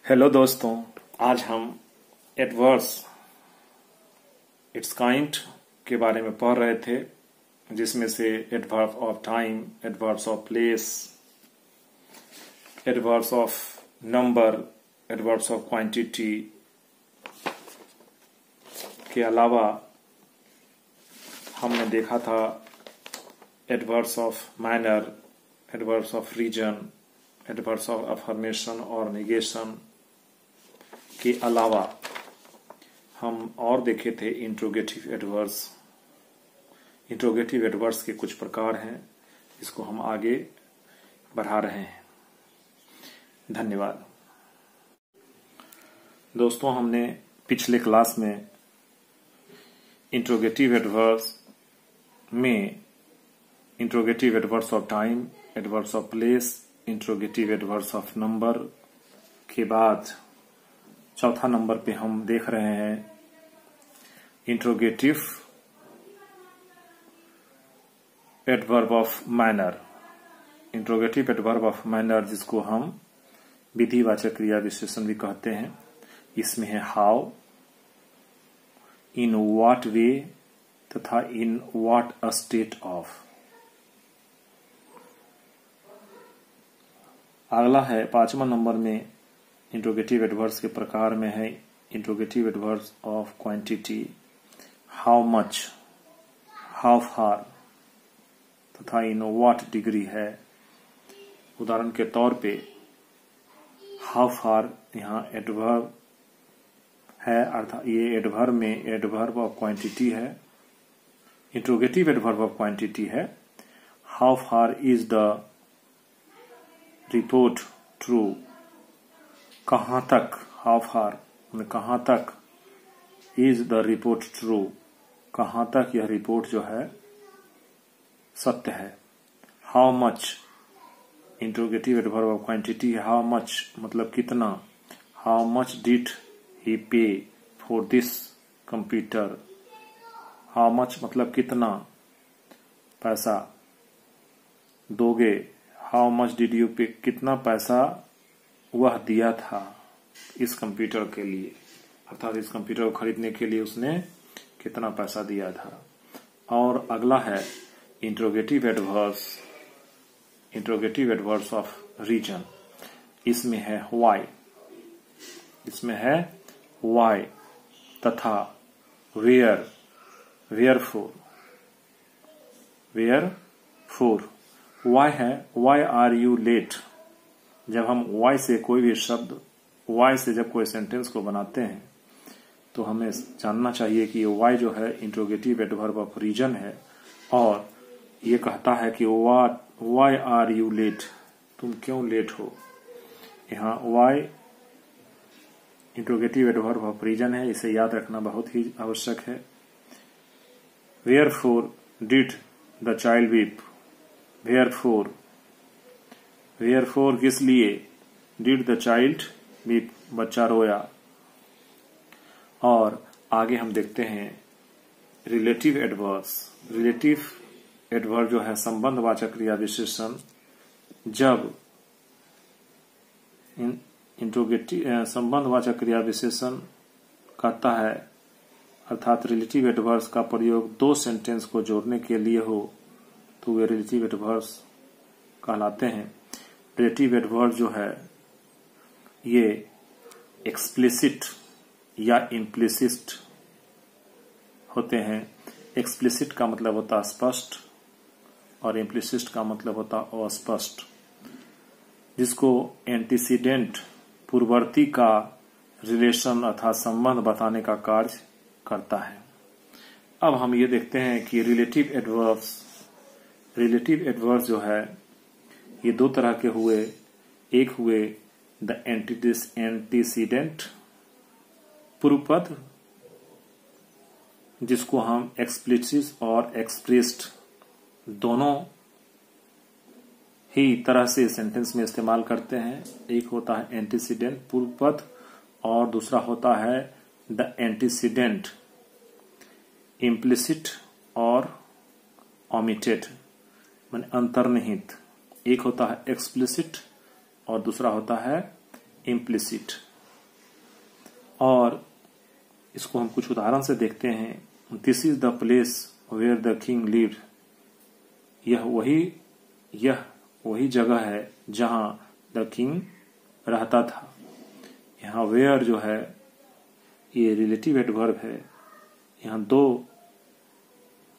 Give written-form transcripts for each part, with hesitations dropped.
Hello दोस्तों, आज हम एडवर्ब्स इट्स काइंड के बारे में पढ़ रहे थे, जिसमें से adverb of time, adverbs of place, adverbs of number, adverbs of quantity के अलावा हमने देखा था adverbs of manner, adverbs of reason, adverbs of affirmation और नेगेशन के अलावा हम और देखे थे इंट्रोगेटिव एडवर्ब्स। इंट्रोगेटिव एडवर्ब्स के कुछ प्रकार हैं, इसको हम आगे बढ़ा रहे हैं। धन्यवाद दोस्तों। हमने पिछले क्लास में इंट्रोगेटिव एडवर्ब्स में interrogative adverbs of time, adverbs of place, interrogative adverbs of number के बाद चौथा नंबर पे हम देख रहे हैं interrogative adverb of manner. Interrogative adverb of manner, जिसको हम विधिवाचक क्रिया विशेषण भी कहते हैं। इसमें है हाउ, इन व्हाट वे तथा in what a state of. अगला है 5वां नंबर में इंट्रोगेटिव एडवर्ब्स के प्रकार में है interrogative adverbs of quantity, how much, how far तथा इन व्हाट डिग्री है। उदाहरण के तौर पे हाउ फार यहाँ एडवर्ब है, अर्थात ये एडवर्ब में एडवर्ब ऑफ क्वांटिटी है, इंट्रोगेटिव एडवर्ब ऑफ क्वांटिटी है। How far is the report true, कहां तक, हाउ फार कहां तक, इज द रिपोर्ट ट्रू, कहां तक यह रिपोर्ट जो है सत्य है। How much interrogative adverb of quantity है, हाउ मच मतलब कितना। हाउ मच डिड ही पे for this computer, how much मतलब कितना पैसा दोगे। हाउ मच डिड यू पे, कितना पैसा वह दिया था इस कंप्यूटर के लिए, अर्थात इस कंप्यूटर को खरीदने के लिए उसने कितना पैसा दिया था। और अगला है इंट्रोगेटिव एडवर्ब्स ऑफ रीजन। इसमें है व्हाई, इसमें है व्हाई तथा वेयर, वेयरफॉर, वेयरफॉर। व्हाई है व्हाई आर यू लेट। जब हम व्हाई से कोई भी शब्द, व्हाई से जब कोई सेंटेंस को बनाते हैं तो हमें जानना चाहिए कि व्हाई जो है इंट्रोगेटिव एडवर्ब ऑफ रीजन है और ये कहता है कि व्हाई आर यू लेट, तुम क्यों लेट हो। यहाँ why interrogative adverb of reason है, इसे याद रखना बहुत ही आवश्यक है। Wherefore did the child weep, wherefore किस लिए, डिड द चाइल्ड वीप बच्चा रोया। और आगे हम देखते हैं रिलेटिव एडवर्ब्स। रिलेटिव एडवर्ब जो है संबंधवाचक क्रिया विशेषण। जब इंट्रोगेटिव संबंधवाचक क्रिया विशेषण कहता है, अर्थात रिलेटिव एडवर्ब्स का प्रयोग दो सेंटेंस को जोड़ने के लिए हो तो वे रिलेटिव एडवर्ब्स कहलाते हैं। रिलेटिव एडवर्ब जो है ये एक्सप्लिसिट या इम्प्लिसिट होते हैं। एक्सप्लिसिट का मतलब होता है स्पष्ट और इम्प्लिसिट का मतलब होता है अस्पष्ट, जिसको एंटीसीडेंट पूर्ववर्ती का रिलेशन अर्थात संबंध बताने का कार्य करता है। अब हम ये देखते हैं कि रिलेटिव एडवर्ब्स जो है ये दो तरह के हुए। एक हुए द एंटीसीडेंट पूर्व पद, जिसको हम एक्सप्लिसिट और एक्सप्रेस्ड दोनों ही तरह से सेंटेंस में इस्तेमाल करते हैं। एक होता है एंटीसीडेंट पूर्व पद और दूसरा होता है द एंटीसीडेंट इम्प्लिसिट और ओमिटेड, माने अंतर्निहित। एक होता है एक्सप्लिसिट और दूसरा होता है इम्प्लिसिट। और इसको हम कुछ उदाहरण से देखते हैं। This is the place where the king lived. यह वही जगह है जहां द किंग रहता था। यहाँ वेयर जो है ये रिलेटिव एडवर्ब है, यहाँ दो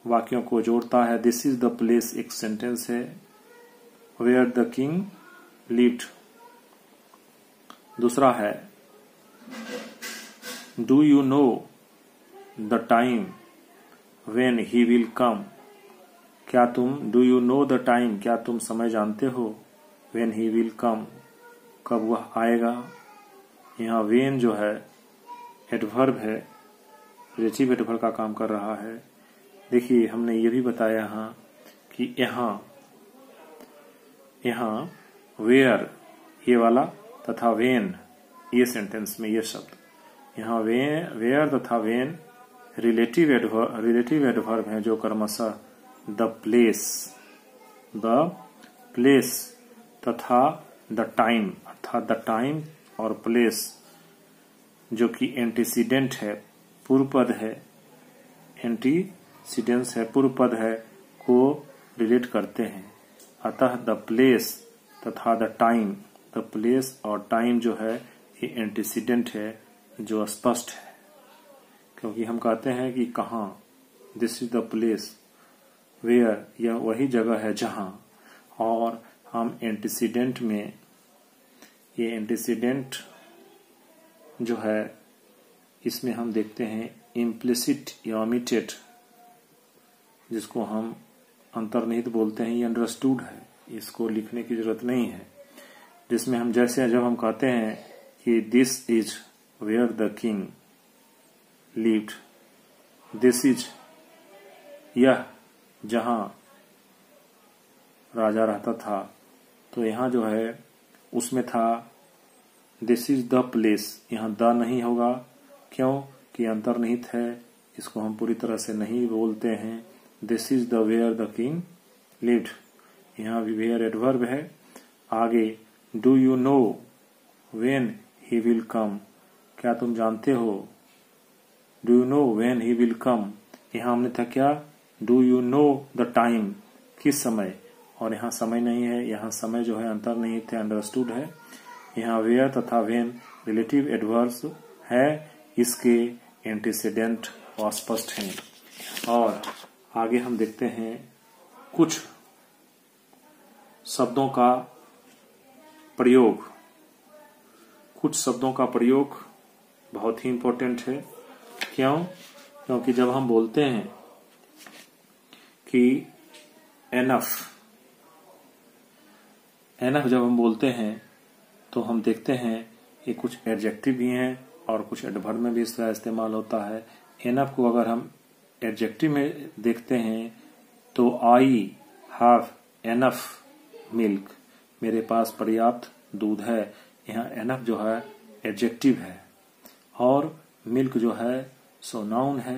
वाक्यों को जोड़ता है। दिस इज द प्लेस एक सेंटेंस है, वेयर द किंग लिव्ड दूसरा है। Do you know the time when he will come. क्या तुम do you know the time क्या तुम समय जानते हो। व्हेन ही विल कम कब वह आएगा। यहाँ व्हेन जो है एडवर्ब है, रिलेटिव एडवर्ब का काम कर रहा है। देखिए हमने ये भी बताया यहाँ कि यहाँ वेयर ये वाला तथा वेन ये सेंटेंस में ये शब्द, यहाँ वेयर तथा वेन रिलेटिव एडवर्ब है जो क्रमशः द प्लेस तथा द टाइम अर्थात द टाइम और प्लेस जो कि एंटीसीडेंट है, पूर्व पद है, एंटीसीडेंस है, पूर्व पद है, को रिलेट करते हैं। अतः द प्लेस तथा द टाइम, द प्लेस और टाइम जो है ये एंटीसीडेंट है जो स्पष्ट है, क्योंकि हम कहते हैं कि कहाँ, this is the place where, यह वही जगह है जहां, और हम एंटीसीडेंट में ये एंटीसीडेंट जो है इसमें हम देखते हैं इम्प्लिसिट या ओमिटेड, जिसको हम अंतर्निहित बोलते हैं, ये अंडरस्टूड है, इसको लिखने की जरूरत नहीं है। जिसमें हम जैसे जब हम कहते हैं कि this is where the king lived, this is यह जहां राजा रहता था, तो यहाँ जो है उसमें था दिस इज द प्लेस, यहाँ द नहीं होगा, क्यों कि अंतर्निहित है, इसको हम पूरी तरह से नहीं बोलते हैं। This is the where the king lived, यहाँ भी वेयर एडवर्ब है। आगे do you know when he will come, क्या तुम जानते हो, do you know when he will come, यहाँ हमने था क्या, do you know the time, किस समय, और यहाँ समय नहीं है, यहाँ समय जो है अंतर्निहित है, अंडरस्टूड है। यहाँ वेयर तथा व्हेन रिलेटिव एडवर्ब्स है, इसके एंटीसीडेंट अस्पष्ट हैं। और आगे हम देखते हैं कुछ शब्दों का प्रयोग। कुछ शब्दों का प्रयोग बहुत ही इंपॉर्टेंट है। क्यों? क्योंकि जब हम बोलते हैं कि एनफ जब हम बोलते हैं तो हम देखते हैं कि कुछ एडजेक्टिव भी हैं और कुछ एडवर्ब में भी इसका इस्तेमाल होता है। एनफ को अगर हम एडजेक्टिव में देखते हैं तो आई हैव एनफ मिल्क, मेरे पास पर्याप्त दूध है। यहाँ एनफ जो है एडजेक्टिव है और मिल्क जो है सो नाउन है।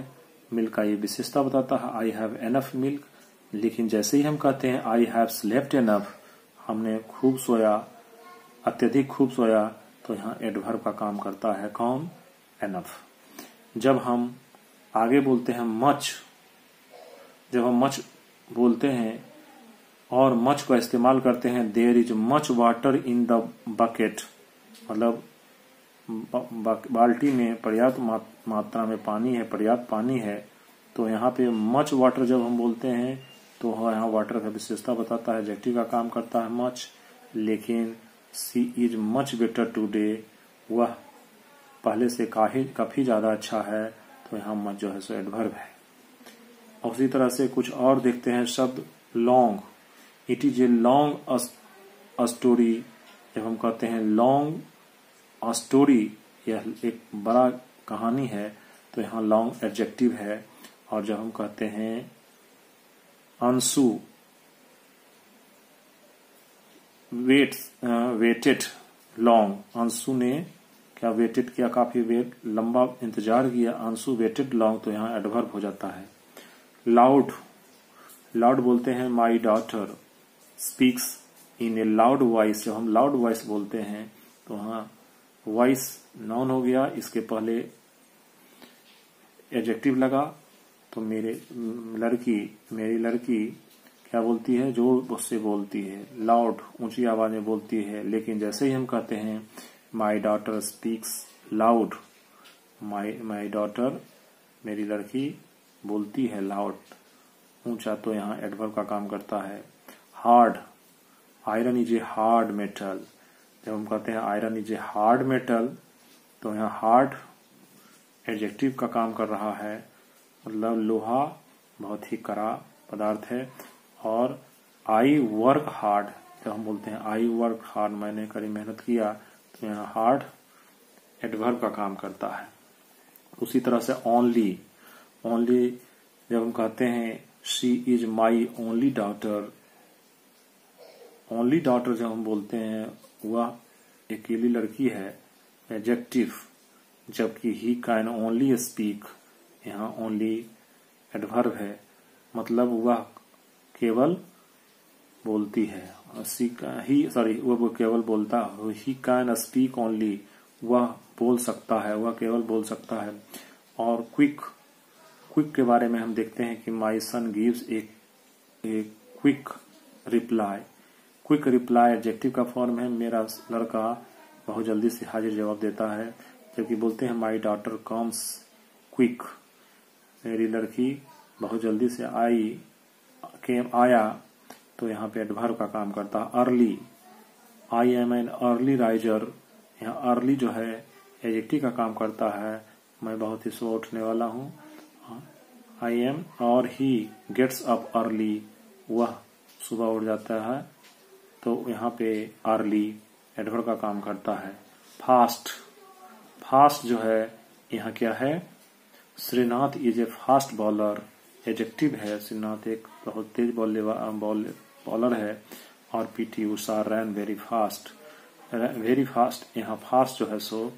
मिल्क का ये विशेषता बताता है, आई हैव एनफ मिल्क। लेकिन जैसे ही हम कहते हैं आई हैव स्लेप्ट एनफ, हमने खूब सोया, अत्यधिक खूब सोया, तो यहाँ एडवर्ब का काम करता है कौन, एनफ। जब हम आगे बोलते हैं मच, जब हम मच बोलते हैं और मच का इस्तेमाल करते हैं, there is much water in the bucket, मतलब बाल्टी में पर्याप्त मात्रा में पानी है, पर्याप्त पानी है। तो यहाँ पे मच वाटर जब हम बोलते हैं तो यहाँ वाटर का विशेषता बताता है, एडजेक्टिव का काम करता है मच। लेकिन सी इज मच बेटर टुडे, वह पहले से काफी ज्यादा अच्छा है, तो यहाँ मच जो है सो एडवर्ब है। और उसी तरह से कुछ और देखते हैं शब्द long, it is a long a story. जब हम कहते हैं लॉन्ग अ स्टोरी, यह एक बड़ा कहानी है, तो यहाँ लॉन्ग एडजेक्टिव है। और जब हम कहते हैं अंशु वेटेड लॉन्ग, अंशु ने क्या वेटेड किया, काफी लंबा इंतजार किया, अंशु वेटेड लॉन्ग, तो यहाँ एडवर्ब हो जाता है। लाउड बोलते हैं my daughter speaks in A loud voice, जब हम लाउड वॉइस बोलते हैं तो हाँ वॉइस नाउन हो गया, इसके पहले एडजेक्टिव लगा तो मेरी लड़की क्या बोलती है, जोर उससे बोलती है, लाउड ऊंची आवाज में बोलती है। लेकिन जैसे ही हम कहते हैं my daughter speaks loud, my daughter मेरी लड़की बोलती है लाउड, ऊंचा, तो यहाँ एडवर्ब का काम करता है। Hard, iron is a hard metal, जब हम कहते हैं iron is a hard metal तो यहाँ हार्ड एडजेक्टिव का काम कर रहा है, मतलब लोहा बहुत ही कड़ा पदार्थ है। और आई वर्क हार्ड, जब हम बोलते हैं आई वर्क हार्ड, मैंने कड़ी मेहनत किया, तो यहाँ हार्ड एडवर्ब का काम करता है। उसी तरह से ओनली जब हम कहते हैं she is my only daughter, only daughter जब हम बोलते हैं वह अकेली लड़की है, एडजेक्टिव। जबकि ही कैन ओनली स्पीक, यहाँ ओनली एडवर्ब है, मतलब वह केवल बोलती है। वो केवल बोलता, ही कैन स्पीक ओनली, वह बोल सकता है, वह केवल बोल सकता है। और क्विक के बारे में हम देखते हैं कि my son gives a quick reply. Quick reply adjective का फॉर्म है, मेरा लड़का बहुत जल्दी से हाजिर जवाब देता है। जबकि बोलते हैं माई डॉटर कम्स क्विक, मेरी लड़की बहुत जल्दी से आया, तो यहाँ पे एडवर्ब का काम करता है। Early, I am an early riser, यहाँ अर्ली जो है एडजेक्टिव का काम करता है, मैं बहुत ही सुबह उठने वाला हूँ। आई एम, और ही गेट्स अप अर्ली, वह सुबह उठ जाता है, तो यहाँ पे अर्ली एडवर्ब का काम करता है। फास्ट जो है यहाँ क्या है, Srinath is a fast bowler, adjective है, श्रीनाथ एक बहुत तेज बॉलर है। और PT Usha ran very fast, यहाँ फास्ट जो है सो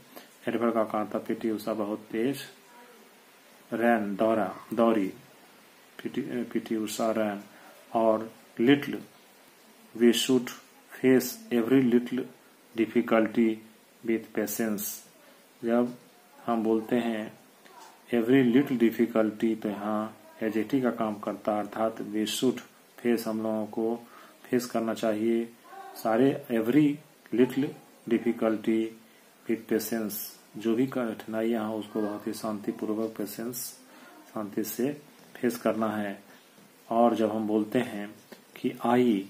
एडवर्ब का काम था, पीटी उषा बहुत तेज, रैन दौड़ी, पीटी उषा रैन। और little, we should face every little difficulty with patience, जब हम बोलते हैं एवरी लिटिल डिफिकल्टी तो यहाँ एडजेक्टिव का काम करता है, अर्थात वी शुड फेस, हम लोगों को फेस करना चाहिए सारे every little difficulty with patience, जो भी कठिनाइयां हो उसको बहुत ही शांतिपूर्वक शांति से फेस करना है। और जब हम बोलते हैं कि आई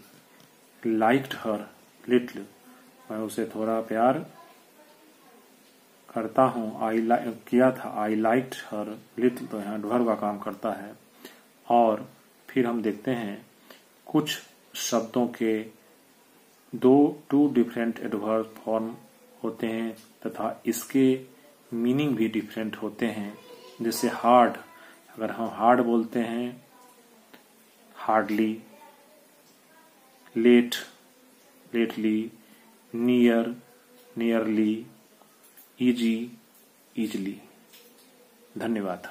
लाइक्ड हर लिटिल, मैं उसे थोड़ा प्यार करता हूँ, किया था, आई लाइक्ड हर लिटिल, तो यहाँ एडवर्ब का काम करता है। और फिर हम देखते हैं कुछ शब्दों के टू डिफरेंट एडवर्ब फॉर्म होते हैं तथा इसके मीनिंग भी डिफरेंट होते हैं। जैसे हार्ड, अगर हम हार्ड बोलते हैं hardly, lately, nearly, easy, easily. धन्यवाद।